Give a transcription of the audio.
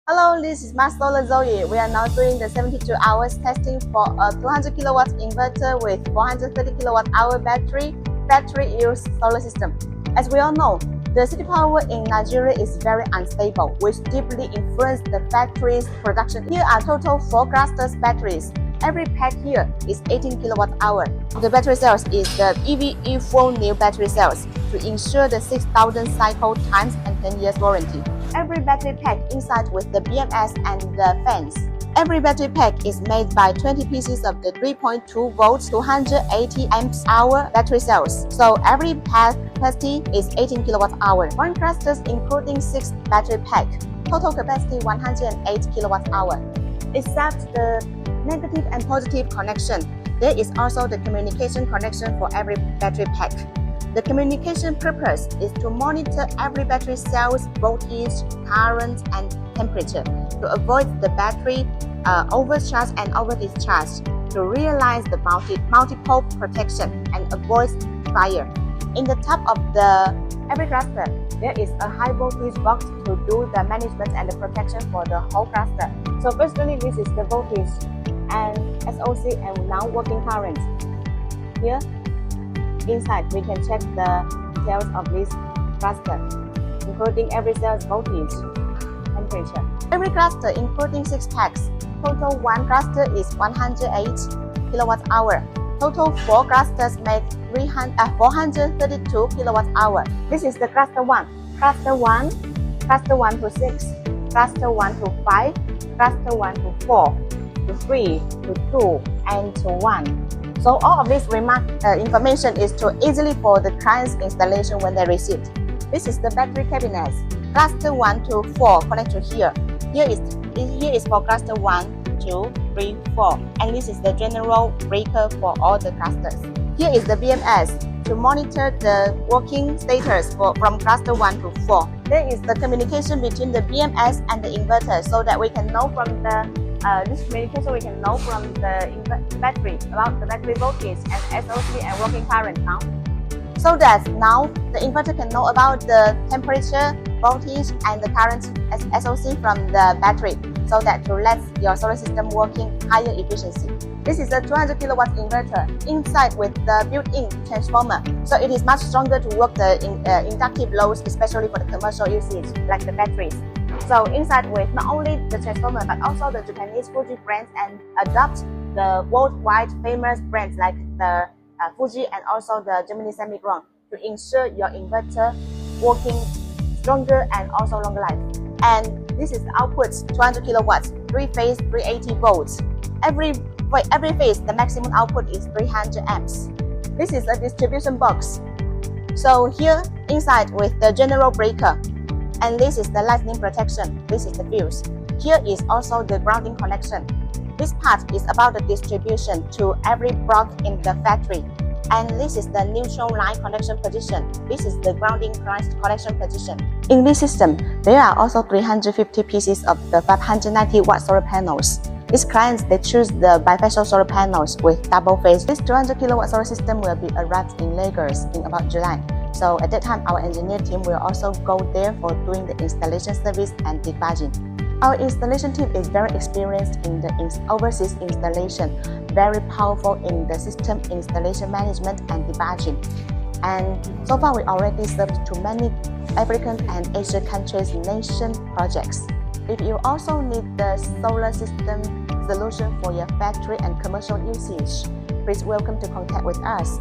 Hello, this is Master Solar Zoe. We are now doing the 72 hours testing for a 200 kilowatt inverter with 430 kilowatt hour battery use solar system. As we all know, the city power in Nigeria is very unstable, which deeply influences the factory's production. Here are total 4 clusters batteries. Every pack here is 18 kilowatt hour. The battery cells is the EVE full new battery cells to ensure the 6,000 cycle times and 10 years warranty. Every battery pack inside with the BMS and the fans. Every battery pack is made by 20 pieces of the 3.2 volts 280 amps hour battery cells. So every pack capacity is 18 kilowatt hour. One cluster including 6 battery pack. Total capacity 108 kilowatt hour. Except the negative and positive connection, there is also the communication connection for every battery pack. The communication purpose is to monitor every battery cell's voltage, current, and temperature to avoid the battery overcharge and overdischarge, to realize the multiple protection and avoid fire. In the top of every cluster, there is a high voltage box to do the management and the protection for the whole cluster. So firstly, this is the voltage and SOC and now working current. Here, inside, we can check the details of this cluster, including every cell's voltage, temperature. Every cluster including 6 packs. Total 1 cluster is 108 kilowatt hour. Total 4 clusters make 432 kilowatt hour. This is the cluster 1. Cluster 1, cluster 1 to 6, cluster 1 to 5, cluster 1 to 4, to 3, to 2, and to 1. So all of this information is too easily for the client's installation when they receive. This is the battery cabinets. Cluster 1 to 4 connect to here. Here is for cluster 1, 2, 3, 4. And this is the general breaker for all the clusters. Here is the BMS to monitor the working status from cluster 1 to 4. There is the communication between the BMS and the inverter so that we can know from this communication we can know from the battery about the battery voltage and SOC and working current now. So that now the inverter can know about the temperature, voltage and the current SOC from the battery so that to let your solar system working higher efficiency. This is a 200 kilowatt inverter inside with the built-in transformer. So it is much stronger to work the inductive loads, especially for the commercial usage like the batteries. So inside with not only the transformer but also the Japanese Fuji brands and adopt the worldwide famous brands like the Fuji and also the Germany Semicron to ensure your inverter working stronger and also longer life. And this is the output 200 kilowatts, 3-phase 380 volts. Every phase the maximum output is 300 amps. This is a distribution box. So here inside with the general breaker. And this is the lightning protection. This is the fuse. Here is also the grounding connection. This part is about the distribution to every block in the factory. And this is the neutral line connection position. This is the grounding connection position. In this system, there are also 350 pieces of the 590 watt solar panels. These clients, they choose the bifacial solar panels with double phase. This 200 kilowatt solar system will be arrived in Lagos in about July. So at that time, our engineer team will also go there for doing the installation service and debugging. Our installation team is very experienced in the overseas installation, very powerful in the system installation management and debugging. And so far, we already served to many African and Asian countries' nation projects. If you also need the solar system solution for your factory and commercial usage, please welcome to contact with us.